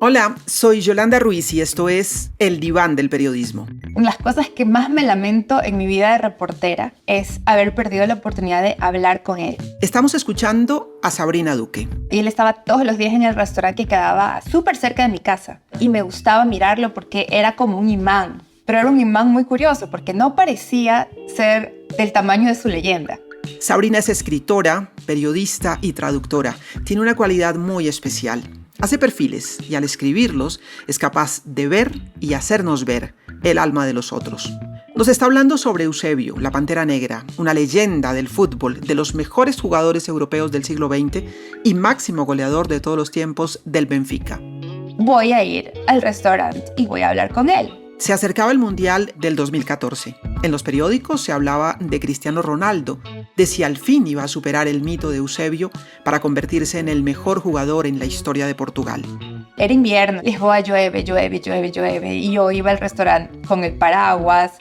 Hola, soy Yolanda Ruiz y esto es El Diván del Periodismo. Una de las cosas que más me lamento en mi vida de reportera es haber perdido la oportunidad de hablar con él. Estamos escuchando a Sabrina Duque. Y él estaba todos los días en el restaurante que quedaba súper cerca de mi casa. Y me gustaba mirarlo porque era como un imán. Pero era un imán muy curioso porque no parecía ser del tamaño de su leyenda. Sabrina es escritora, periodista y traductora. Tiene una cualidad muy especial. Hace perfiles y al escribirlos es capaz de ver y hacernos ver el alma de los otros. Nos está hablando sobre Eusebio, la Pantera Negra, una leyenda del fútbol, de los mejores jugadores europeos del siglo XX y máximo goleador de todos los tiempos del Benfica. Voy a ir al restaurante y voy a hablar con él. Se acercaba el Mundial del 2014. En los periódicos se hablaba de Cristiano Ronaldo, de si al fin iba a superar el mito de Eusebio para convertirse en el mejor jugador en la historia de Portugal. Era invierno, Lisboa llueve. Y yo iba al restaurante con el paraguas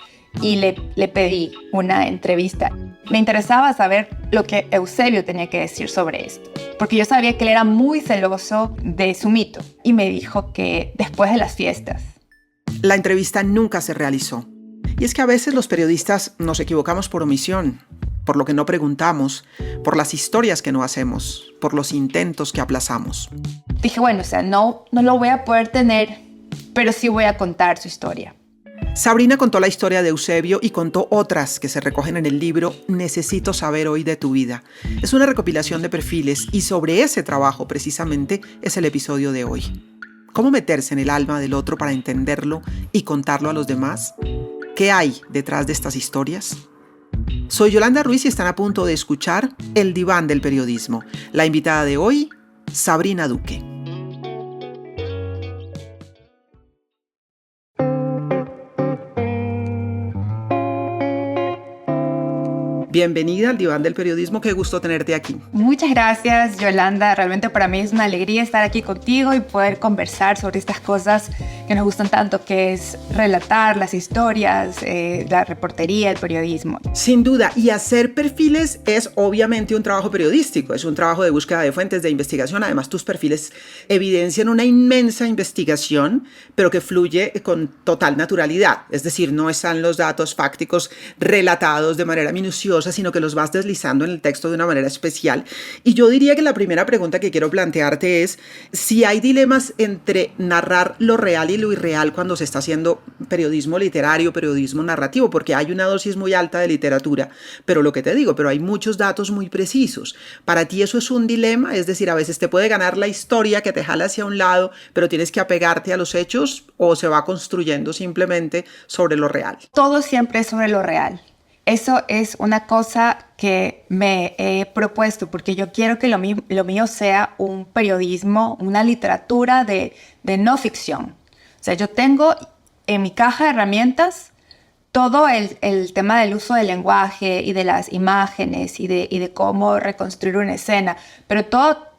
y le pedí una entrevista. Me interesaba saber lo que Eusebio tenía que decir sobre esto, porque yo sabía que él era muy celoso de su mito. Y me dijo que después de las fiestas. La entrevista nunca se realizó. Y es que a veces los periodistas nos equivocamos por omisión, por lo que no preguntamos, por las historias que no hacemos, por los intentos que aplazamos. Dije, bueno, no lo voy a poder tener, pero sí voy a contar su historia. Sabrina contó la historia de Eusebio y contó otras que se recogen en el libro Necesito saber hoy de tu vida. Es una recopilación de perfiles y sobre ese trabajo precisamente es el episodio de hoy. ¿Cómo meterse en el alma del otro para entenderlo y contarlo a los demás? ¿Qué hay detrás de estas historias? Soy Yolanda Ruiz y están a punto de escuchar El Diván del Periodismo. La invitada de hoy, Sabrina Duque. Bienvenida al Diván del Periodismo, qué gusto tenerte aquí. Muchas gracias, Yolanda. Realmente para mí es una alegría estar aquí contigo y poder conversar sobre estas cosas que nos gustan tanto, que es relatar las historias, la reportería, el periodismo. Sin duda, y hacer perfiles es obviamente un trabajo periodístico, es un trabajo de búsqueda de fuentes de investigación. Además, tus perfiles evidencian una inmensa investigación, pero que fluye con total naturalidad. Es decir, no están los datos fácticos relatados de manera minuciosa, sino que los vas deslizando en el texto de una manera especial. Y yo diría que la primera pregunta que quiero plantearte es si hay dilemas entre narrar lo real y lo irreal cuando se está haciendo periodismo literario, periodismo narrativo, porque hay una dosis muy alta de literatura, pero lo que te digo, pero hay muchos datos muy precisos. ¿Para ti eso es un dilema? Es decir, a veces te puede ganar la historia que te jala hacia un lado, pero tienes que apegarte a los hechos, o se va construyendo simplemente sobre lo real. Todo siempre es sobre lo real. Eso es una cosa que me he propuesto porque yo quiero que lo mío sea un periodismo, una literatura de no ficción. O sea, yo tengo en mi caja de herramientas todo el tema del uso del lenguaje y de las imágenes y de cómo reconstruir una escena, pero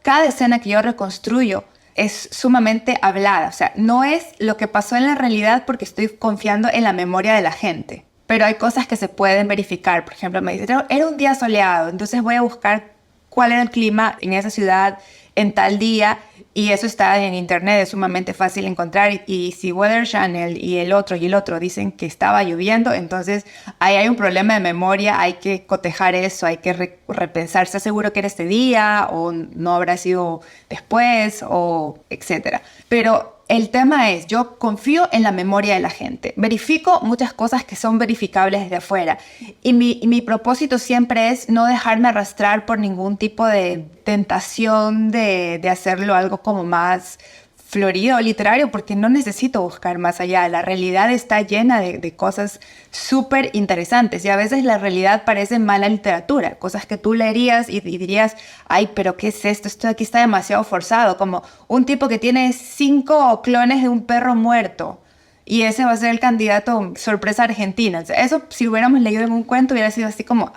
cada escena que yo reconstruyo es sumamente hablada. O sea, no es lo que pasó en la realidad porque estoy confiando en la memoria de la gente. Pero hay cosas que se pueden verificar. Por ejemplo, me dice, era un día soleado, entonces voy a buscar cuál era el clima en esa ciudad en tal día, y eso está en internet, es sumamente fácil encontrar. Y si Weather Channel y el otro dicen que estaba lloviendo, entonces ahí hay un problema de memoria, hay que cotejar eso, hay que repensar, ¿estás seguro que era este día o no habrá sido después o etcétera? Pero el tema es, yo confío en la memoria de la gente. Verifico muchas cosas que son verificables desde afuera. Y mi propósito siempre es no dejarme arrastrar por ningún tipo de tentación de hacerlo algo como más florido o literario, porque no necesito buscar más allá. La realidad está llena de cosas súper interesantes y a veces la realidad parece mala literatura, cosas que tú leerías y dirías, ay, pero ¿qué es esto? Esto de aquí está demasiado forzado, como un tipo que tiene 5 clones de un perro muerto y ese va a ser el candidato sorpresa argentina. O sea, eso si hubiéramos leído en un cuento hubiera sido así como,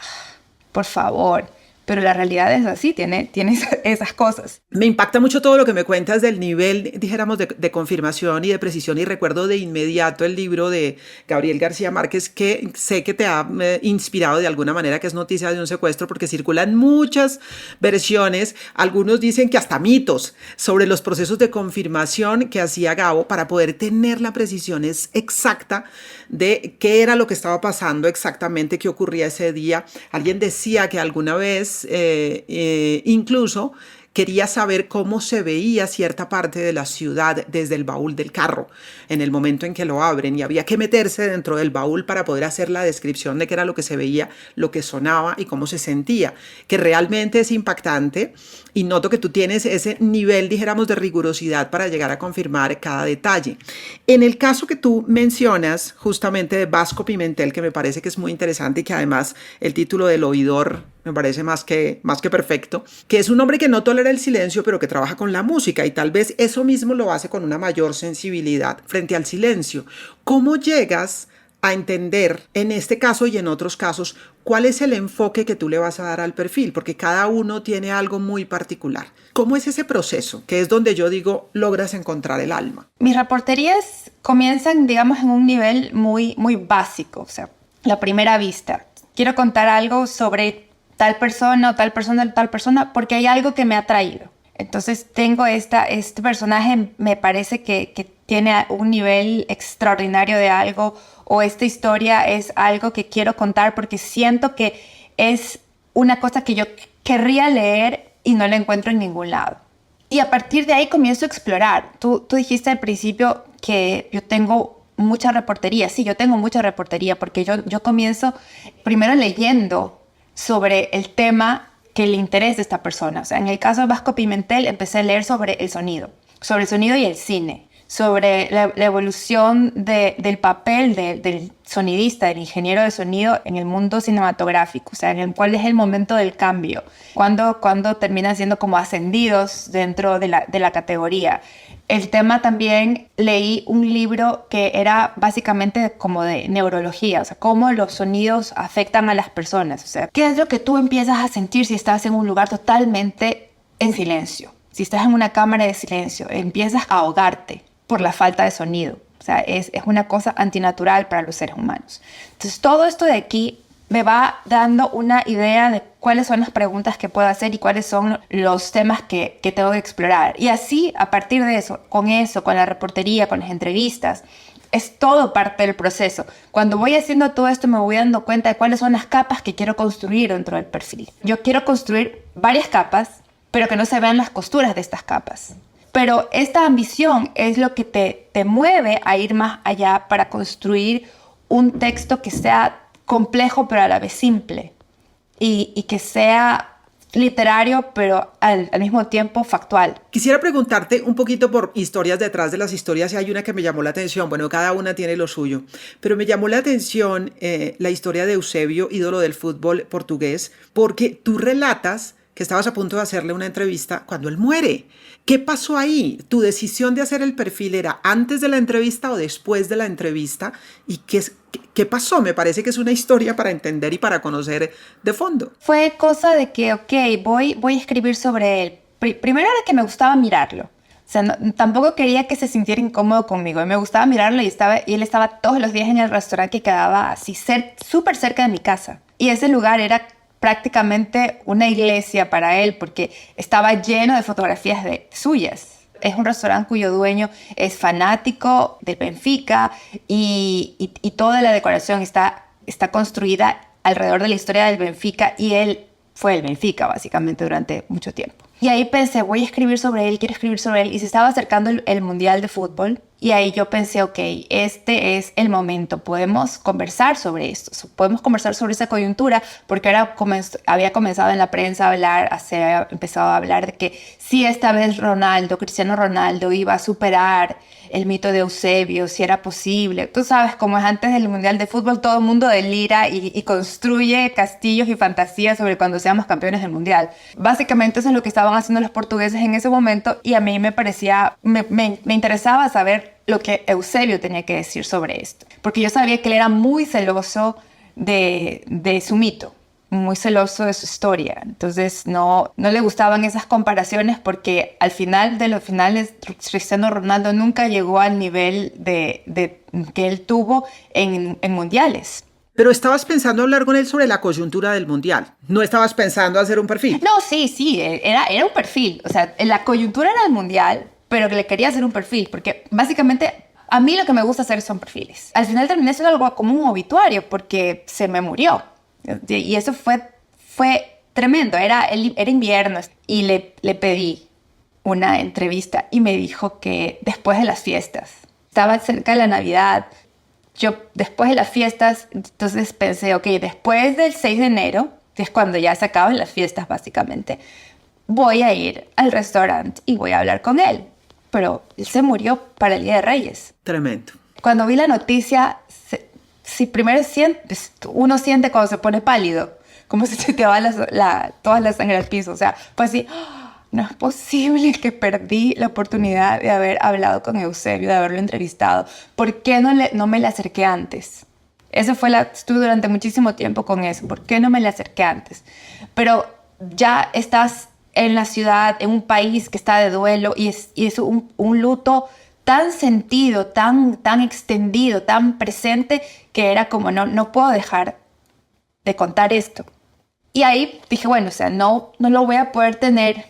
por favor. pero la realidad es así, tiene esas cosas. Me impacta mucho todo lo que me cuentas del nivel, dijéramos, de confirmación y de precisión, y recuerdo de inmediato el libro de Gabriel García Márquez, que sé que te ha inspirado de alguna manera, que es Noticia de un secuestro, porque circulan muchas versiones, algunos dicen que hasta mitos sobre los procesos de confirmación que hacía Gabo para poder tener la precisión exacta de qué era lo que estaba pasando exactamente, qué ocurría ese día. Alguien decía que alguna vez incluso quería saber cómo se veía cierta parte de la ciudad desde el baúl del carro en el momento en que lo abren, y había que meterse dentro del baúl para poder hacer la descripción de qué era lo que se veía, lo que sonaba y cómo se sentía, que realmente es impactante. Y noto que tú tienes ese nivel, dijéramos, de rigurosidad para llegar a confirmar cada detalle. En el caso que tú mencionas justamente de Vasco Pimentel, que me parece que es muy interesante y que además el título del oidor me parece más que perfecto, que es un hombre que no tolera el silencio, pero que trabaja con la música, y tal vez eso mismo lo hace con una mayor sensibilidad frente al silencio. ¿Cómo llegas a entender, en este caso y en otros casos, cuál es el enfoque que tú le vas a dar al perfil? Porque cada uno tiene algo muy particular. ¿Cómo es ese proceso? Que es donde yo digo, logras encontrar el alma. Mis reporterías comienzan, digamos, en un nivel muy, muy básico. O sea, la primera vista. Quiero contar algo sobre tal persona o tal persona o tal persona porque hay algo que me ha traído. Entonces tengo este personaje, me parece que tiene un nivel extraordinario de algo, o esta historia es algo que quiero contar porque siento que es una cosa que yo querría leer y no la encuentro en ningún lado. Y a partir de ahí comienzo a explorar. Tú dijiste al principio que yo tengo mucha reportería. Sí, yo tengo mucha reportería porque yo comienzo primero leyendo sobre el tema que le interesa a esta persona. O sea, en el caso de Vasco Pimentel empecé a leer sobre el sonido y el cine, sobre la evolución del papel del sonidista, del ingeniero de sonido en el mundo cinematográfico, o sea, cuál es el momento del cambio, cuando terminan siendo como ascendidos dentro de la categoría. El tema también, leí un libro que era básicamente como de neurología, o sea, cómo los sonidos afectan a las personas. O sea, ¿qué es lo que tú empiezas a sentir si estás en un lugar totalmente en silencio? Si estás en una cámara de silencio, empiezas a ahogarte por la falta de sonido. O sea, es una cosa antinatural para los seres humanos. Entonces, todo esto de aquí me va dando una idea de cuáles son las preguntas que puedo hacer y cuáles son los temas que tengo que explorar. Y así, a partir de eso, con la reportería, con las entrevistas, es todo parte del proceso. Cuando voy haciendo todo esto, me voy dando cuenta de cuáles son las capas que quiero construir dentro del perfil. Yo quiero construir varias capas, pero que no se vean las costuras de estas capas. Pero esta ambición es lo que te mueve a ir más allá para construir un texto que sea complejo pero a la vez simple, y que sea literario pero al mismo tiempo factual. Quisiera preguntarte un poquito por historias detrás de las historias, y hay una que me llamó la atención. Bueno, cada una tiene lo suyo, pero me llamó la atención la historia de Eusebio, ídolo del fútbol portugués, porque tú relatas que estabas a punto de hacerle una entrevista cuando él muere. ¿Qué pasó ahí? ¿Tu decisión de hacer el perfil era antes de la entrevista o después de la entrevista? ¿Y qué pasó? Me parece que es una historia para entender y para conocer de fondo. Fue cosa de que, voy a escribir sobre él. Primero era que me gustaba mirarlo. O sea, tampoco quería que se sintiera incómodo conmigo. Me gustaba mirarlo y él estaba todos los días en el restaurante que quedaba así súper cerca de mi casa. Y ese lugar era prácticamente una iglesia para él porque estaba lleno de fotografías suyas. Es un restaurante cuyo dueño es fanático del Benfica y toda la decoración está construida alrededor de la historia del Benfica, y él fue el Benfica básicamente durante mucho tiempo. Y ahí pensé, voy a escribir sobre él, quiero escribir sobre él, y se estaba acercando el Mundial de Fútbol. Y ahí yo pensé, este es el momento, podemos conversar sobre esto, podemos conversar sobre esa coyuntura, porque ahora había comenzado en la prensa a hablar, empezado a hablar de que si esta vez Cristiano Ronaldo iba a superar el mito de Eusebio, si era posible. Tú sabes, como es antes del Mundial de Fútbol, todo el mundo delira y construye castillos y fantasías sobre cuando seamos campeones del Mundial. Básicamente eso es lo que estaban haciendo los portugueses en ese momento, y a mí me interesaba saber lo que Eusebio tenía que decir sobre esto, porque yo sabía que él era muy celoso de su mito. muy celoso de su historia. Entonces no le gustaban esas comparaciones porque al final de los finales Cristiano Ronaldo nunca llegó al nivel de que él tuvo en mundiales. Pero estabas pensando hablar con él sobre la coyuntura del mundial. No estabas pensando hacer un perfil. No, sí, era un perfil. O sea, la coyuntura era el mundial, pero que le quería hacer un perfil porque básicamente a mí lo que me gusta hacer son perfiles. Al final terminé siendo algo como un obituario porque se me murió. Y eso fue tremendo, era invierno y le pedí una entrevista y me dijo que después de las fiestas, estaba cerca de la Navidad, yo después de las fiestas, entonces pensé, ok, después del 6 de enero, que es cuando ya se acaban las fiestas básicamente, voy a ir al restaurante y voy a hablar con él. Pero él se murió para el Día de Reyes. Tremendo. Cuando vi la noticia, si primero uno siente cuando se pone pálido, como si se te va toda la sangre al piso. O sea, pues así, no es posible que perdí la oportunidad de haber hablado con Eusebio, de haberlo entrevistado. ¿Por qué no me le acerqué antes? Estuve durante muchísimo tiempo con eso. ¿Por qué no me le acerqué antes? Pero ya estás en la ciudad, en un país que está de duelo y es un luto tan sentido, tan extendido, tan presente, que era como no puedo dejar de contar esto. Y ahí dije, bueno, o sea, no lo voy a poder tener,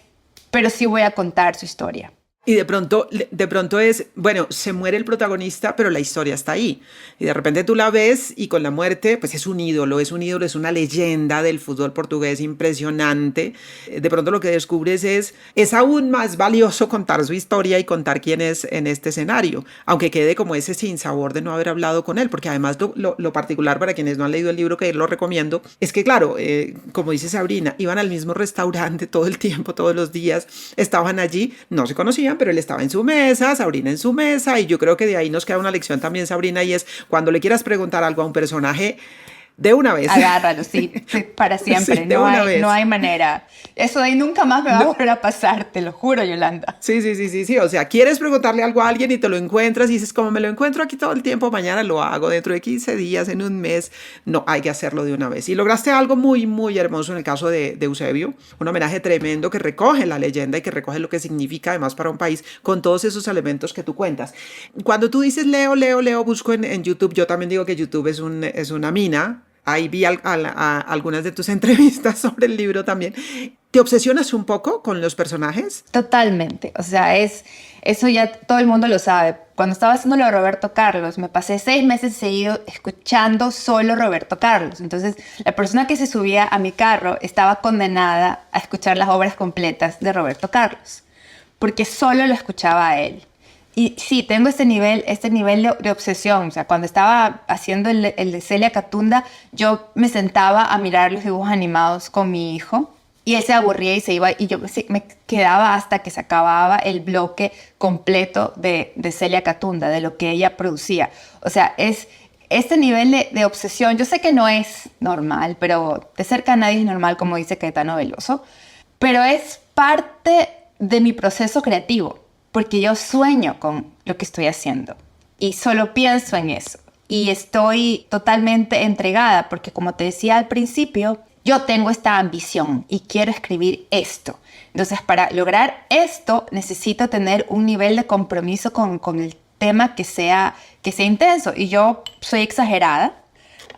pero sí voy a contar su historia. Y de pronto es, bueno, se muere el protagonista, pero la historia está ahí. Y de repente tú la ves y con la muerte, pues es un ídolo, es una leyenda del fútbol portugués impresionante. De pronto lo que descubres es aún más valioso contar su historia y contar quién es en este escenario, aunque quede como ese sinsabor de no haber hablado con él, porque además lo particular para quienes no han leído el libro, que lo recomiendo, es que claro, como dice Sabrina, iban al mismo restaurante todo el tiempo, todos los días, estaban allí, no se conocían, pero él estaba en su mesa, Sabrina en su mesa, y yo creo que de ahí nos queda una lección también, Sabrina, y es cuando le quieras preguntar algo a un personaje, de una vez. Agárralo, sí, para siempre, sí, no hay manera. Eso de ahí nunca más me va a volver a pasar, te lo juro, Yolanda. Sí, o sea, quieres preguntarle algo a alguien y te lo encuentras y dices, como me lo encuentro aquí todo el tiempo, mañana lo hago, dentro de 15 días, en un mes, no, hay que hacerlo de una vez. Y lograste algo muy, muy hermoso en el caso de Eusebio, un homenaje tremendo que recoge la leyenda y que recoge lo que significa además para un país con todos esos elementos que tú cuentas. Cuando tú dices leo, busco en YouTube, yo también digo que YouTube es una mina. Ahí vi algunas de tus entrevistas sobre el libro también. ¿Te obsesionas un poco con los personajes? Totalmente. O sea, eso ya todo el mundo lo sabe. Cuando estaba haciendo lo de Roberto Carlos, me pasé 6 meses seguidos escuchando solo Roberto Carlos. Entonces, la persona que se subía a mi carro estaba condenada a escuchar las obras completas de Roberto Carlos, porque solo lo escuchaba a él. Y sí, tengo este nivel de obsesión. O sea, cuando estaba haciendo el de Celia Catunda, yo me sentaba a mirar los dibujos animados con mi hijo y él se aburría y se iba, y yo me quedaba hasta que se acababa el bloque completo de Celia Catunda, de lo que ella producía. O sea, es este nivel de obsesión. Yo sé que no es normal, pero de cerca nadie es normal, como dice Caetano Veloso, pero es parte de mi proceso creativo. Porque yo sueño con lo que estoy haciendo y solo pienso en eso. Y estoy totalmente entregada porque, como te decía al principio, yo tengo esta ambición y quiero escribir esto. Entonces, para lograr esto, necesito tener un nivel de compromiso con el tema que sea intenso. Y yo soy exagerada,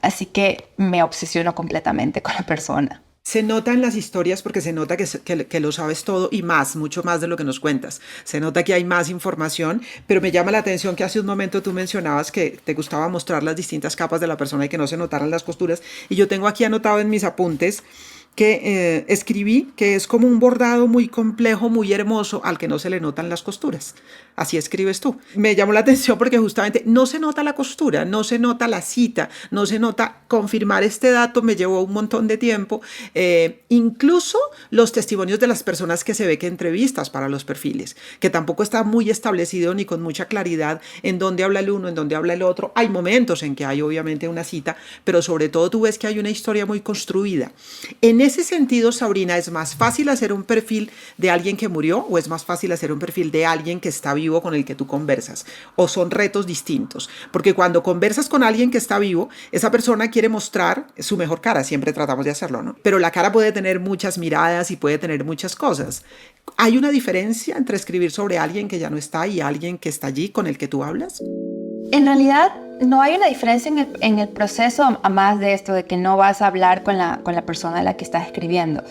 así que me obsesiono completamente con la persona. Se nota en las historias porque se nota que lo sabes todo y más, mucho más de lo que nos cuentas. Se nota que hay más información, pero me llama la atención que hace un momento tú mencionabas que te gustaba mostrar las distintas capas de la persona y que no se notaran las costuras. Y yo tengo aquí anotado en mis apuntes que escribí que es como un bordado muy complejo, muy hermoso, al que no se le notan las costuras. Así escribes tú. Me llamó la atención porque justamente no se nota la costura, no se nota la cita, no se nota confirmar este dato, me llevó un montón de tiempo. Incluso los testimonios de las personas que se ve que entrevistas para los perfiles, que tampoco está muy establecido ni con mucha claridad en dónde habla el uno, en dónde habla el otro. Hay momentos en que hay obviamente una cita, pero sobre todo tú ves que hay una historia muy construida. En ese sentido, Sabrina, ¿es más fácil hacer un perfil de alguien que murió o es más fácil hacer un perfil de alguien que está vivo con el que tú conversas? ¿O son retos distintos? Porque cuando conversas con alguien que está vivo, esa persona quiere mostrar su mejor cara, siempre tratamos de hacerlo, ¿no? Pero la cara puede tener muchas miradas y puede tener muchas cosas. ¿Hay una diferencia entre escribir sobre alguien que ya no está y alguien que está allí con el que tú hablas? En realidad no hay una diferencia en el proceso, a más de esto de que no vas a hablar con la persona a la que estás escribiendo.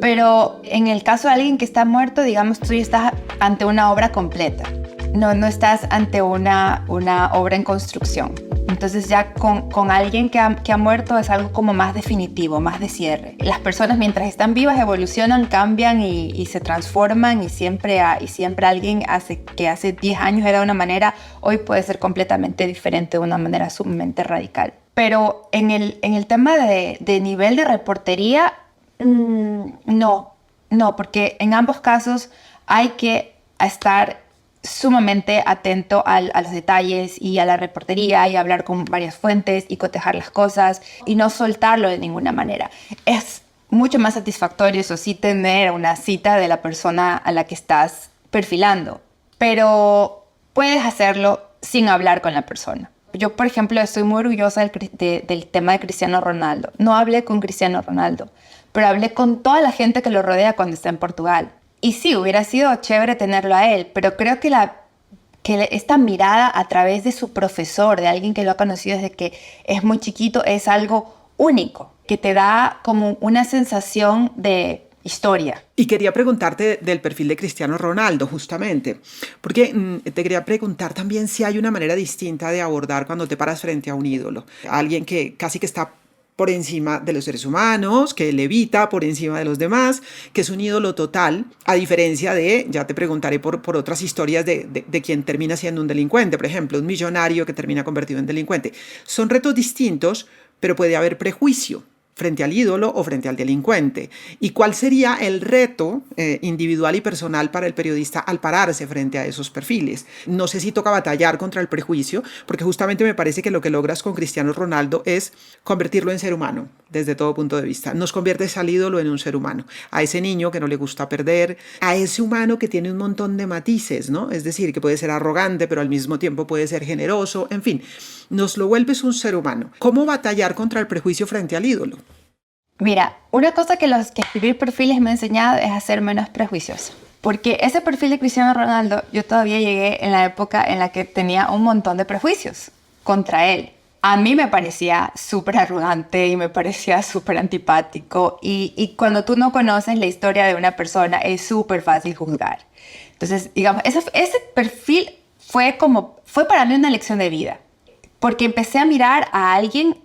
Pero en el caso de alguien que está muerto, digamos, tú ya estás ante una obra completa. No estás ante una obra en construcción. Entonces ya con alguien que ha muerto es algo como más definitivo, más de cierre. Las personas mientras están vivas evolucionan, cambian y se transforman y siempre alguien que hace 10 años era de una manera, hoy puede ser completamente diferente de una manera sumamente radical. Pero en el tema de nivel de reportería, no, porque en ambos casos hay que estar sumamente atento a los detalles y a la reportería y hablar con varias fuentes y cotejar las cosas y no soltarlo de ninguna manera. Es mucho más satisfactorio, eso sí, tener una cita de la persona a la que estás perfilando, pero puedes hacerlo sin hablar con la persona. Yo, por ejemplo, estoy muy orgullosa del tema de Cristiano Ronaldo. No hablé con Cristiano Ronaldo, pero hablé con toda la gente que lo rodea cuando está en Portugal. Y sí, hubiera sido chévere tenerlo a él, pero creo que esta mirada a través de su profesor, de alguien que lo ha conocido desde que es muy chiquito, es algo único, que te da como una sensación de historia. Y quería preguntarte del perfil de Cristiano Ronaldo, justamente, porque te quería preguntar también si hay una manera distinta de abordar cuando te paras frente a un ídolo, alguien que casi que está por encima de los seres humanos, que levita por encima de los demás, que es un ídolo total, a diferencia de, ya te preguntaré por otras historias de quien termina siendo un delincuente, por ejemplo, un millonario que termina convertido en delincuente. Son retos distintos, pero puede haber prejuicio frente al ídolo o frente al delincuente. ¿Y cuál sería el reto individual y personal para el periodista al pararse frente a esos perfiles? No sé si toca batallar contra el prejuicio, porque justamente me parece que lo que logras con Cristiano Ronaldo es convertirlo en ser humano, desde todo punto de vista. Nos conviertes al ídolo en un ser humano, a ese niño que no le gusta perder, a ese humano que tiene un montón de matices, ¿no? Es decir, que puede ser arrogante, pero al mismo tiempo puede ser generoso, en fin, nos lo vuelves un ser humano. ¿Cómo batallar contra el prejuicio frente al ídolo? Mira, una cosa que los que escribir perfiles me ha enseñado es a ser menos prejuicioso. Porque ese perfil de Cristiano Ronaldo, yo todavía llegué en la época en la que tenía un montón de prejuicios contra él. A mí me parecía súper arrogante y me parecía súper antipático. Y cuando tú no conoces la historia de una persona, es súper fácil juzgar. Entonces, digamos, ese perfil fue para mí una lección de vida. Porque empecé a mirar a alguien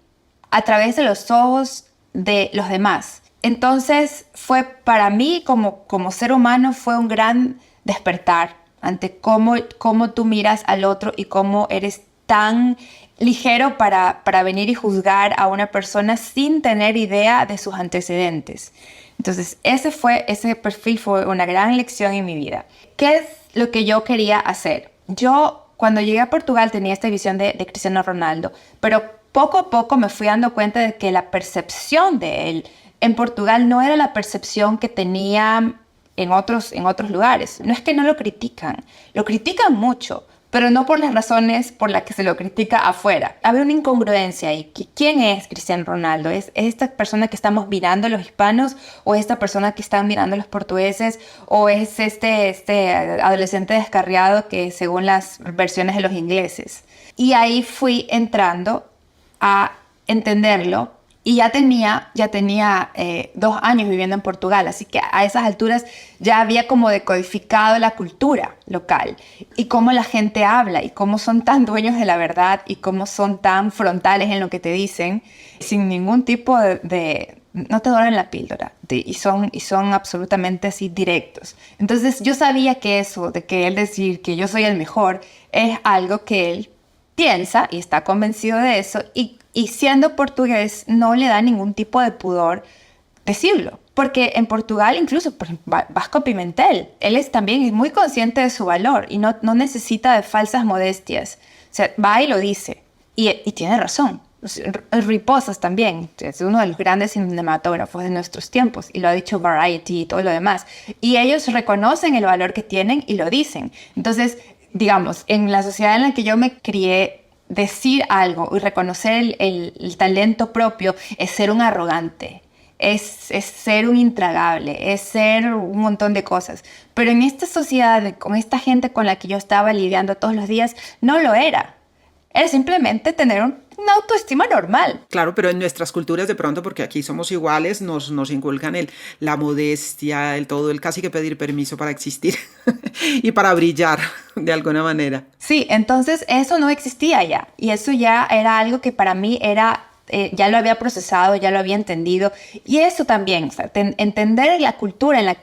a través de los ojos de los demás. Entonces fue para mí como ser humano fue un gran despertar ante cómo tú miras al otro y cómo eres tan ligero para venir y juzgar a una persona sin tener idea de sus antecedentes. Entonces ese perfil fue una gran lección en mi vida. ¿Qué es lo que yo quería hacer? Yo cuando llegué a Portugal tenía esta visión de Cristiano Ronaldo, pero poco a poco me fui dando cuenta de que la percepción de él en Portugal no era la percepción que tenía en otros lugares. No es que no lo critican mucho, pero no por las razones por las que se lo critica afuera. Había una incongruencia ahí. ¿Quién es Cristiano Ronaldo? ¿Es esta persona que estamos mirando los hispanos o esta persona que están mirando los portugueses o es este adolescente descarriado que según las versiones de los ingleses? Y ahí fui entrando a entenderlo y ya tenía 2 años viviendo en Portugal, así que a esas alturas ya había como decodificado la cultura local y cómo la gente habla y cómo son tan dueños de la verdad y cómo son tan frontales en lo que te dicen sin ningún tipo de no te doran la píldora y son absolutamente así directos. Entonces yo sabía que eso de que él decir que yo soy el mejor es algo que él piensa y está convencido de eso y siendo portugués no le da ningún tipo de pudor decirlo. Porque en Portugal incluso, por ejemplo, Vasco Pimentel, él es también muy consciente de su valor y no necesita de falsas modestias. O sea, va y lo dice y tiene razón. Riposas también, es uno de los grandes cinematógrafos de nuestros tiempos, y lo ha dicho Variety y todo lo demás. Y ellos reconocen el valor que tienen y lo dicen. Entonces, digamos, en la sociedad en la que yo me crié, decir algo y reconocer el talento propio es ser un arrogante. Es ser un intragable, es ser un montón de cosas. Pero en esta sociedad, con esta gente con la que yo estaba lidiando todos los días, no lo era. Era simplemente tener una autoestima normal. Claro, pero en nuestras culturas de pronto, porque aquí somos iguales, nos inculcan la modestia, el todo, el casi que pedir permiso para existir y para brillar de alguna manera. Sí, entonces eso no existía ya. Y eso ya era algo que para mí era... ya lo había procesado, ya lo había entendido. Y eso también, o sea, entender la cultura en la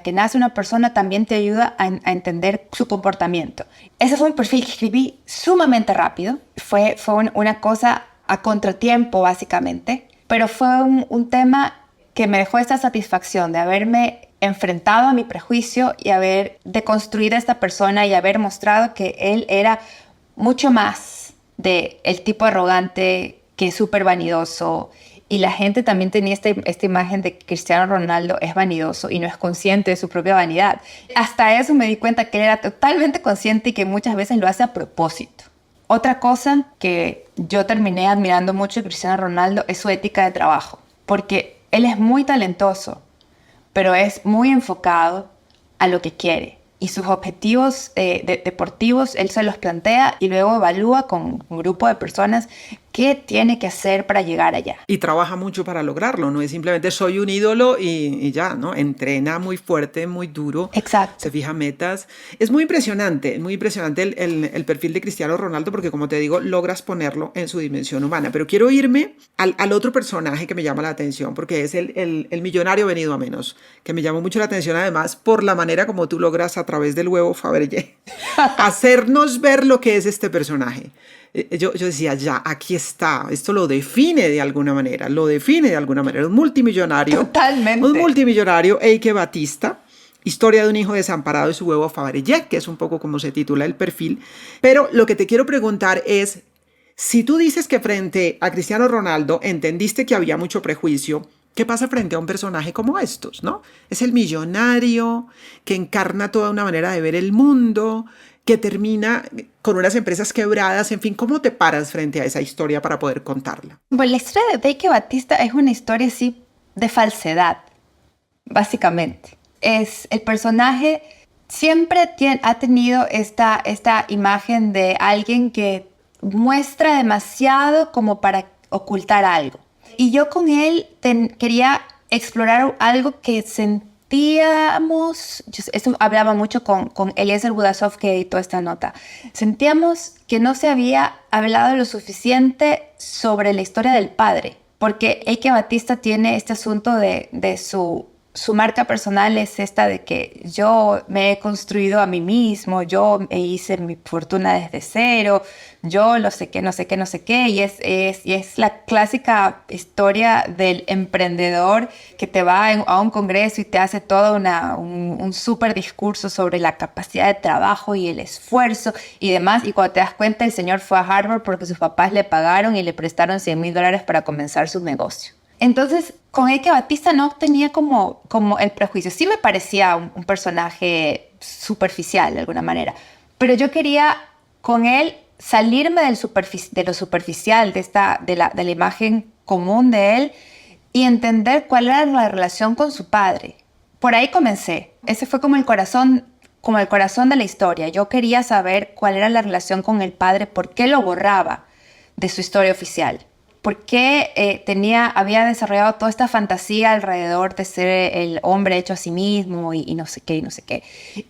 que nace una persona también te ayuda a entender su comportamiento. Ese fue un perfil que escribí sumamente rápido. Fue una cosa a contratiempo, básicamente. Pero fue un tema que me dejó esta satisfacción de haberme enfrentado a mi prejuicio y haber deconstruido a esta persona y haber mostrado que él era mucho más de el tipo arrogante que es súper vanidoso, y la gente también tenía esta imagen de que Cristiano Ronaldo es vanidoso y no es consciente de su propia vanidad. Hasta eso me di cuenta que él era totalmente consciente y que muchas veces lo hace a propósito. Otra cosa que yo terminé admirando mucho de Cristiano Ronaldo es su ética de trabajo, porque él es muy talentoso, pero es muy enfocado a lo que quiere. Y sus objetivos deportivos, él se los plantea y luego evalúa con un grupo de personas qué tiene que hacer para llegar allá. Y trabaja mucho para lograrlo, no es simplemente soy un ídolo y ya, ¿no? Entrena muy fuerte, muy duro. Exacto. Se fija metas. Es muy impresionante el perfil de Cristiano Ronaldo porque, como te digo, logras ponerlo en su dimensión humana. Pero quiero irme al otro personaje que me llama la atención porque es el millonario venido a menos, que me llamó mucho la atención además por la manera como tú logras a través del huevo Fabergé hacernos ver lo que es este personaje. Yo decía, ya, aquí está, esto lo define de alguna manera, un multimillonario. Totalmente. Un multimillonario, Eike Batista, historia de un hijo desamparado y su huevo Fabergé, que es un poco como se titula el perfil. Pero lo que te quiero preguntar es, si tú dices que frente a Cristiano Ronaldo entendiste que había mucho prejuicio, ¿qué pasa frente a un personaje como estos, no? Es el millonario que encarna toda una manera de ver el mundo, que termina con unas empresas quebradas, en fin, ¿cómo te paras frente a esa historia para poder contarla? Bueno, la historia de Eike Batista es una historia así de falsedad, básicamente. El personaje siempre ha tenido esta imagen de alguien que muestra demasiado como para ocultar algo. Y yo con él quería explorar algo que sentíamos, esto hablaba mucho con Eliezer Budasov, que editó esta nota, sentíamos que no se había hablado lo suficiente sobre la historia del padre, porque Eike Batista tiene este asunto de su marca personal es esta de que yo me he construido a mí mismo, yo me hice mi fortuna desde cero, yo no sé qué, y es la clásica historia del emprendedor que te va a un congreso y te hace todo un súper discurso sobre la capacidad de trabajo y el esfuerzo y demás, y cuando te das cuenta el señor fue a Harvard porque sus papás le pagaron y le prestaron $100,000 para comenzar su negocio. Entonces, con Eike Batista no tenía como el prejuicio. Sí me parecía un personaje superficial de alguna manera, pero yo quería con él salirme de lo superficial, de la imagen común de él y entender cuál era la relación con su padre. Por ahí comencé. Ese fue como el corazón de la historia. Yo quería saber cuál era la relación con el padre, por qué lo borraba de su historia oficial. ¿Por qué había desarrollado toda esta fantasía alrededor de ser el hombre hecho a sí mismo y no sé qué, y no sé qué?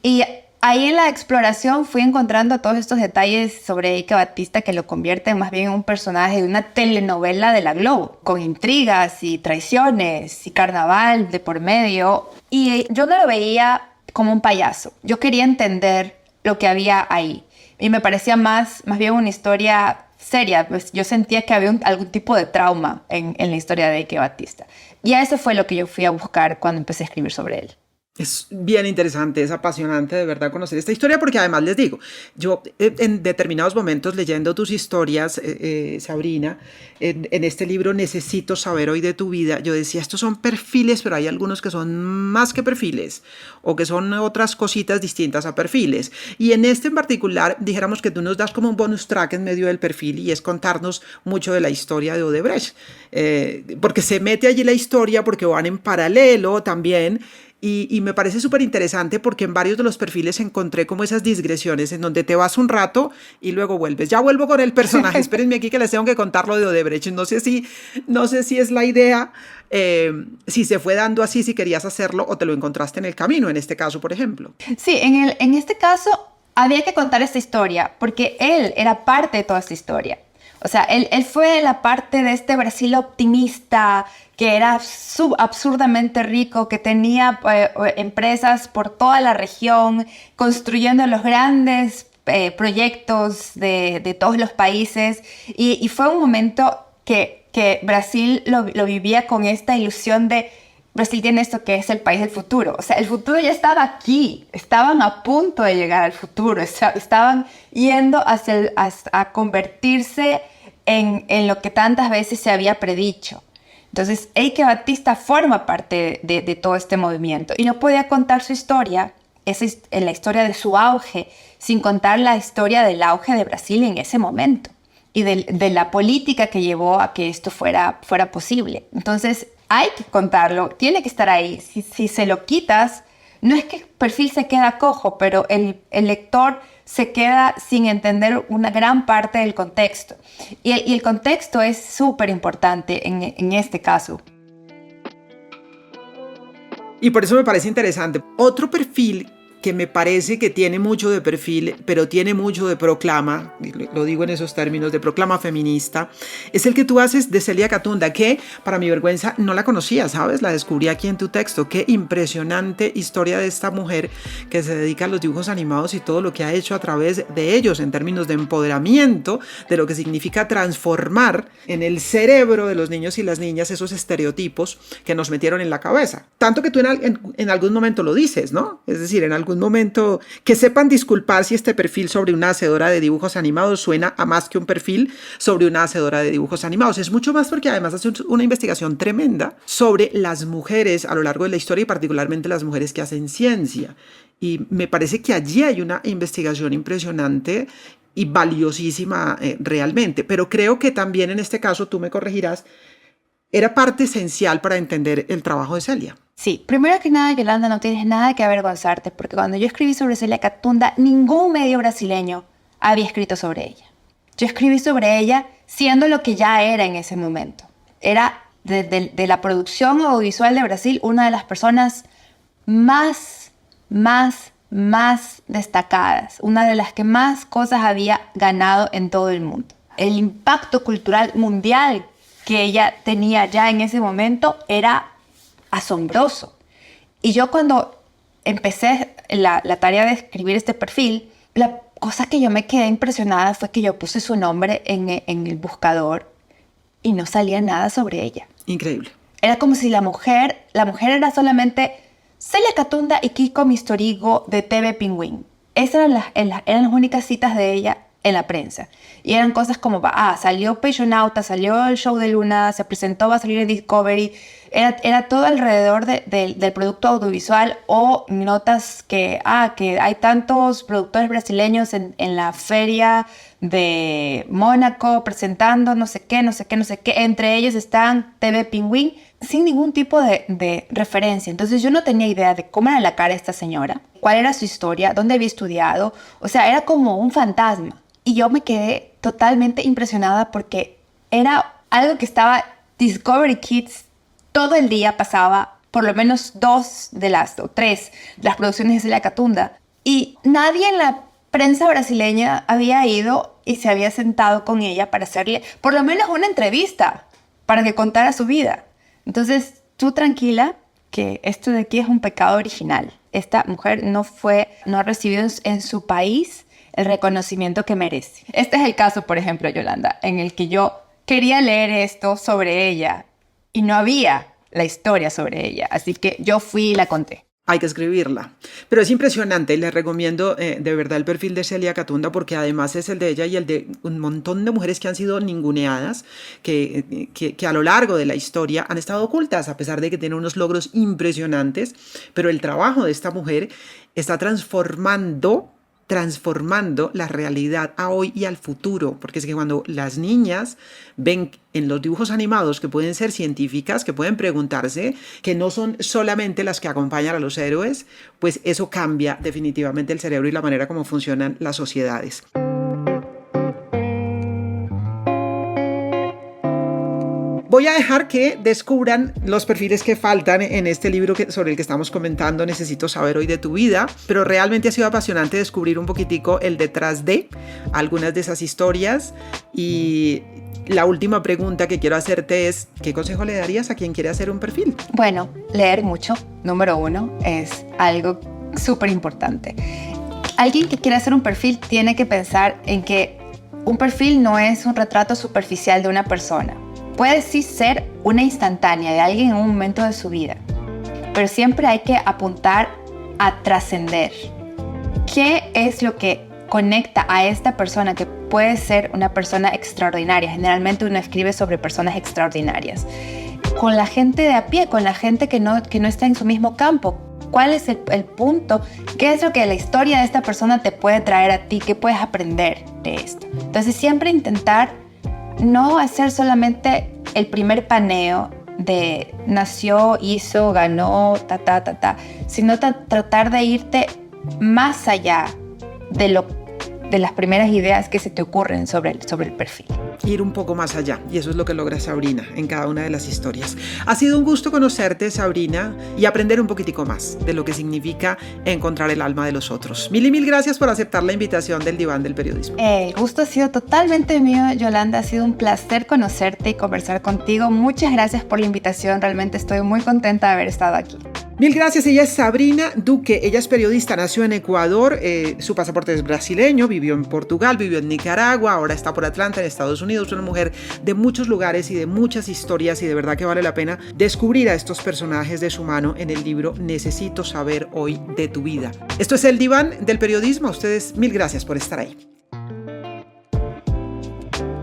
Y ahí en la exploración fui encontrando todos estos detalles sobre Eike Batista que lo convierten más bien en un personaje de una telenovela de la Globo, con intrigas y traiciones y carnaval de por medio. Y yo no lo veía como un payaso. Yo quería entender lo que había ahí. Y me parecía más bien una historia seria, pues yo sentía que había algún tipo de trauma en la historia de Eike Batista. Y a eso fue lo que yo fui a buscar cuando empecé a escribir sobre él. Es bien interesante, es apasionante de verdad conocer esta historia porque además les digo, yo en determinados momentos leyendo tus historias, Sabrina, en este libro Necesito saber hoy de tu vida, yo decía, estos son perfiles, pero hay algunos que son más que perfiles o que son otras cositas distintas a perfiles. Y en este en particular, dijéramos que tú nos das como un bonus track en medio del perfil y es contarnos mucho de la historia de Odebrecht, porque se mete allí la historia, porque van en paralelo también. Y me parece súper interesante porque en varios de los perfiles encontré como esas digresiones en donde te vas un rato y luego vuelves. Ya vuelvo con el personaje, espérenme aquí que les tengo que contar lo de Odebrecht. No sé si es la idea, si se fue dando así, si querías hacerlo o te lo encontraste en el camino, en este caso, por ejemplo. Sí, en este caso había que contar esta historia porque él era parte de toda esta historia. O sea, él fue la parte de este Brasil optimista, que era absurdamente rico, que tenía empresas por toda la región, construyendo los grandes proyectos de todos los países. Y fue un momento que Brasil lo vivía con esta ilusión de Brasil tiene esto que es el país del futuro. O sea, el futuro ya estaba aquí. Estaban a punto de llegar al futuro. Estaban yendo a convertirse en lo que tantas veces se había predicho. Entonces, Eike Batista forma parte de todo este movimiento y no podía contar su historia, la historia de su auge, sin contar la historia del auge de Brasil en ese momento y de la política que llevó a que esto fuera posible. Entonces, hay que contarlo, tiene que estar ahí. Si se lo quitas, no es que el perfil se queda cojo, pero el lector se queda sin entender una gran parte del contexto. Y el contexto es súper importante en este caso. Y por eso me parece interesante. Otro perfil que me parece que tiene mucho de perfil, pero tiene mucho de proclama, lo digo en esos términos, de proclama feminista, es el que tú haces de Celia Catunda, que para mi vergüenza no la conocía, ¿sabes? La descubrí aquí en tu texto. Qué impresionante historia de esta mujer que se dedica a los dibujos animados y todo lo que ha hecho a través de ellos en términos de empoderamiento, de lo que significa transformar en el cerebro de los niños y las niñas esos estereotipos que nos metieron en la cabeza. Tanto que tú en algún momento lo dices, ¿no? Es decir, en algún momento que sepan disculpar si este perfil sobre una hacedora de dibujos animados suena a más que un perfil sobre una hacedora de dibujos animados. Es mucho más porque además hace una investigación tremenda sobre las mujeres a lo largo de la historia y particularmente las mujeres que hacen ciencia. Y me parece que allí hay una investigación impresionante y valiosísima realmente. Pero creo que también en este caso, tú me corregirás, era parte esencial para entender el trabajo de Celia. Sí, primero que nada, Yolanda, no tienes nada que avergonzarte, porque cuando yo escribí sobre Celia Catunda, ningún medio brasileño había escrito sobre ella. Yo escribí sobre ella siendo lo que ya era en ese momento. Era de la producción audiovisual de Brasil una de las personas más destacadas, una de las que más cosas había ganado en todo el mundo. El impacto cultural mundial que ella tenía ya en ese momento era asombroso. Y yo cuando empecé la tarea de escribir este perfil, la cosa que yo me quedé impresionada fue que yo puse su nombre en el buscador y no salía nada sobre ella. Increíble. Era como si la mujer era solamente Celia Catunda y Kiko Mistorigo de TV Pinguín. Esas eran las únicas citas de ella en la prensa. Y eran cosas como, salió Peixonauta, salió el show de Luna, se presentó, va a salir en Discovery. Era todo alrededor del producto audiovisual o notas que hay tantos productores brasileños en la feria de Mónaco presentando no sé qué. Entre ellos están TV Pinguín sin ningún tipo de referencia. Entonces yo no tenía idea de cómo era la cara de esta señora, cuál era su historia, dónde había estudiado. O sea, era como un fantasma. Y yo me quedé totalmente impresionada porque era algo que estaba Discovery Kids todo el día, pasaba por lo menos 2 de las 3 de las producciones de Celia Catunda. Y nadie en la prensa brasileña había ido y se había sentado con ella para hacerle por lo menos una entrevista para que contara su vida. Entonces, tú tranquila que esto de aquí es un pecado original. Esta mujer no ha recibido en su país el reconocimiento que merece. Este es el caso, por ejemplo, Yolanda, en el que yo quería leer esto sobre ella y no había la historia sobre ella. Así que yo fui y la conté. Hay que escribirla. Pero es impresionante, les recomiendo de verdad el perfil de Celia Catunda, porque además es el de ella y el de un montón de mujeres que han sido ninguneadas, que a lo largo de la historia han estado ocultas, a pesar de que tienen unos logros impresionantes, pero el trabajo de esta mujer está transformando la realidad a hoy y al futuro, porque es que cuando las niñas ven en los dibujos animados que pueden ser científicas, que pueden preguntarse, que no son solamente las que acompañan a los héroes, pues eso cambia definitivamente el cerebro y la manera como funcionan las sociedades. Voy a dejar que descubran los perfiles que faltan en este libro sobre el que estamos comentando, Necesito saber hoy de tu vida, pero realmente ha sido apasionante descubrir un poquitico el detrás de algunas de esas historias. Y la última pregunta que quiero hacerte es, ¿qué consejo le darías a quien quiere hacer un perfil? Bueno, leer mucho, número 1, es algo súper importante. Alguien que quiera hacer un perfil tiene que pensar en que un perfil no es un retrato superficial de una persona. Puede sí ser una instantánea de alguien en un momento de su vida, pero siempre hay que apuntar a trascender. ¿Qué es lo que conecta a esta persona que puede ser una persona extraordinaria? Generalmente uno escribe sobre personas extraordinarias. Con la gente de a pie, con la gente que no está en su mismo campo. ¿Cuál es el punto? ¿Qué es lo que la historia de esta persona te puede traer a ti? ¿Qué puedes aprender de esto? Entonces siempre intentar no hacer solamente el primer paneo de nació, hizo, ganó, sino tratar de irte más allá de las primeras ideas que se te ocurren sobre el perfil. Ir un poco más allá, y eso es lo que logra Sabrina en cada una de las historias. Ha sido un gusto conocerte, Sabrina, y aprender un poquitico más de lo que significa encontrar el alma de los otros. Mil y mil gracias por aceptar la invitación del Diván del Periodismo. El gusto ha sido totalmente mío, Yolanda. Ha sido un placer conocerte y conversar contigo. Muchas gracias por la invitación. Realmente estoy muy contenta de haber estado aquí. Mil gracias. Ella es Sabrina Duque. Ella es periodista, nació en Ecuador, su pasaporte es brasileño, vivió en Portugal, vivió en Nicaragua, ahora está por Atlanta, en Estados Unidos. Una mujer de muchos lugares y de muchas historias, y de verdad que vale la pena descubrir a estos personajes de su mano en el libro Necesito saber hoy de tu vida. Esto es el Diván del Periodismo. A ustedes mil gracias por estar ahí.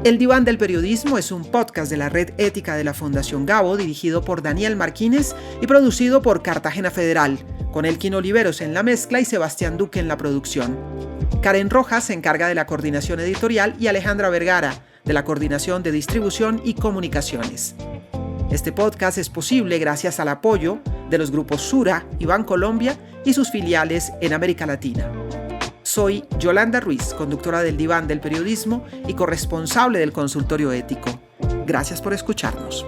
El Diván del Periodismo es un podcast de la Red Ética de la Fundación Gabo, dirigido por Daniel Marquínez y producido por Cartagena Federal, con Elkin Oliveros en la mezcla y Sebastián Duque en la producción. Karen Rojas se encarga de la coordinación editorial y Alejandra Vergara de la coordinación de distribución y comunicaciones. Este podcast es posible gracias al apoyo de los grupos Sura y Bancolombia y sus filiales en América Latina. Soy Yolanda Ruiz, conductora del Diván del Periodismo y corresponsable del Consultorio Ético. Gracias por escucharnos.